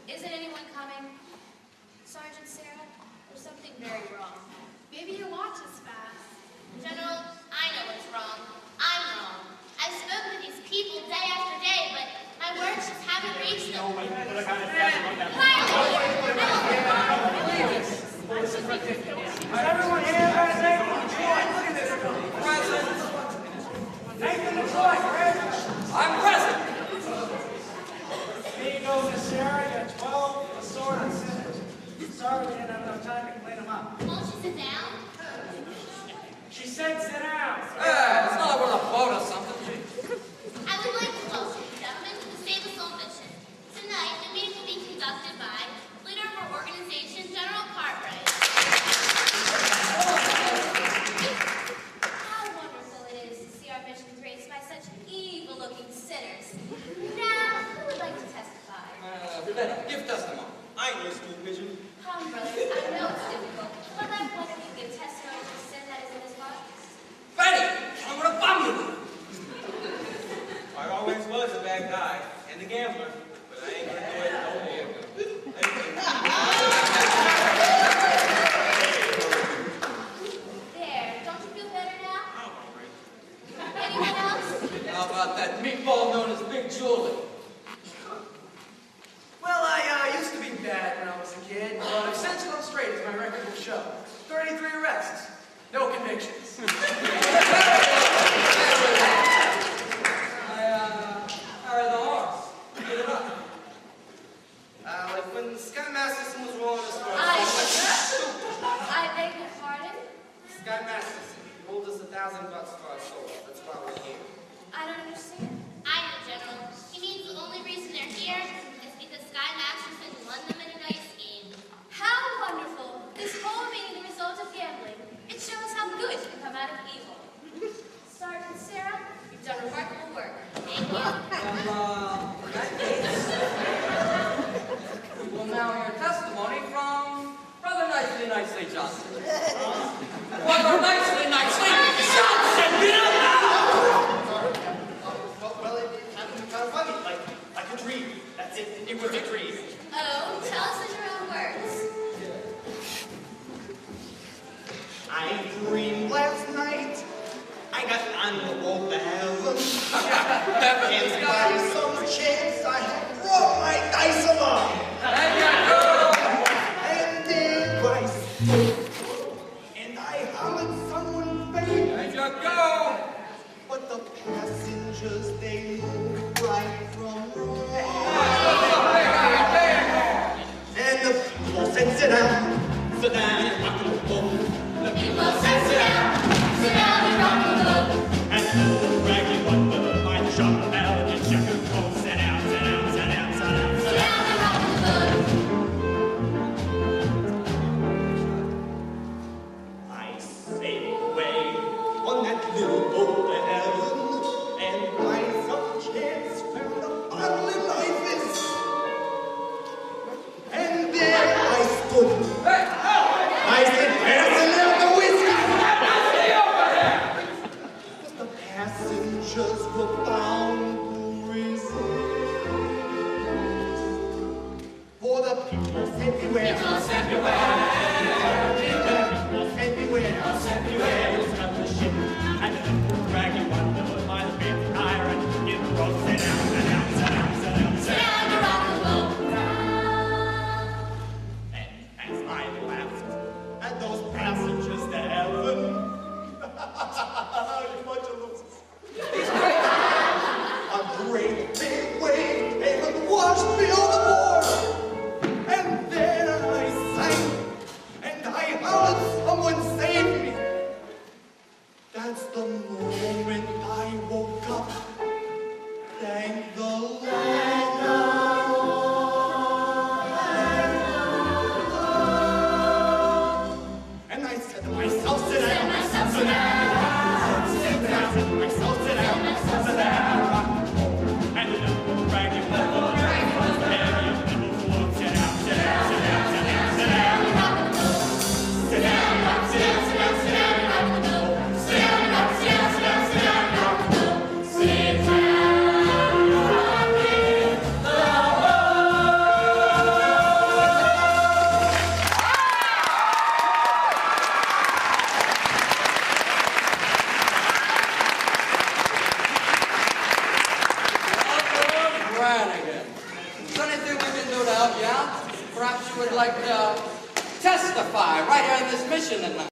Isn't anyone coming? Sergeant Sarah, there's something very wrong. Maybe your watch is fast. General, I know what's wrong. I'm wrong. I've spoken to these people day after day, but my words just haven't reached them. Is everyone here by the name of Detroit? Look at this. Present. Nathan Detroit, present. I'm present. Here you go, Miss Sarah. You got 12 assorted sinners. Sorry we didn't have enough time to clean them up. Won't you sit down? She said sit down. It's not worth a vote or something. I would like to welcome you, gentlemen, to the Save Us All mission. Tonight, the meeting will be conducted by leader of our organization, General Cartwright. How wonderful it is to see our mission graced by such evil-looking sinners. Now, who would like to testify? Rebecca, give testimony. I ain't no school pigeon. Come, brothers, I know it's difficult, but let one of you give testimony to the sin that is in his heart. Betty, I'm gonna bomb you. I always was a bad guy and a gambler, but I ain't gonna do it no more. There, don't you feel better now? I'm all right. Anyone else? How about that meatball known as Big Julie? Well, I used to be bad when I was a kid, but I've since gone straight, as my record will show. 33 arrests, no convictions. How are the horse? Get it up. Like when Sky Masterson was rolling his I beg your pardon? Sky Masterson rolled us $1,000 for our souls. That's why we're here. I don't understand. I know, General. He means the only reason they're here is because Sky Masterson won them in a dice game. How wonderful! This whole being the result of gambling. It shows how good can come out of evil. Sergeant Sarah, you've done remarkable work. Thank you. In that case, we will now hear testimony from Brother Nicely Johnson. Brother Nicely Johnson, get up now! Well, it happened kind of funny. Like a dream. That's it. It was a dream. Oh, tell us in your own words. I dreamed last night. I got on the road to heaven. And by some chance, I had brought my dice along. And there I stood. And I hollered someone's baby. There you go! But the passengers, they moved right from there. And the people said, sit down, rock and roll. The people said, sit down and rock and roll. And the little raggy wonder, by the shop bell, and check and roll. Sit down, sit down, sit down, sit down, sit down and rock and roll. I sailed away on that little boat to heaven, and by some chance found a bottle in my fist. And there I stood. I said, passing out the whiskey. But the passengers were bound to resist. For the people said beware. People said beware. People said beware. People said beware. It's got the ship. And the raggy wonder by the fifth iron. It broke. Sit down, sit down, sit down, sit down, sit down. And rock and roll. And as I laughed at those passengers to heaven, you bunch of losers. A great big wave came and washed me overboard. And then I sank, and I hollered, someone save me. That's the moment I woke up. Thank the Lord. And I said to myself, sit down, sit down, sit down, sit myself, sit down, sit down. And the little raggy little sit down, sit down, sit down, sit down, sit down. Sit down, sit down, sit down, sit down, sit down, sit down, sit down, sit down, sit down, sit down, sit down. here. Is there anything we can do to help you out? Perhaps you would like to testify right here in this mission tonight.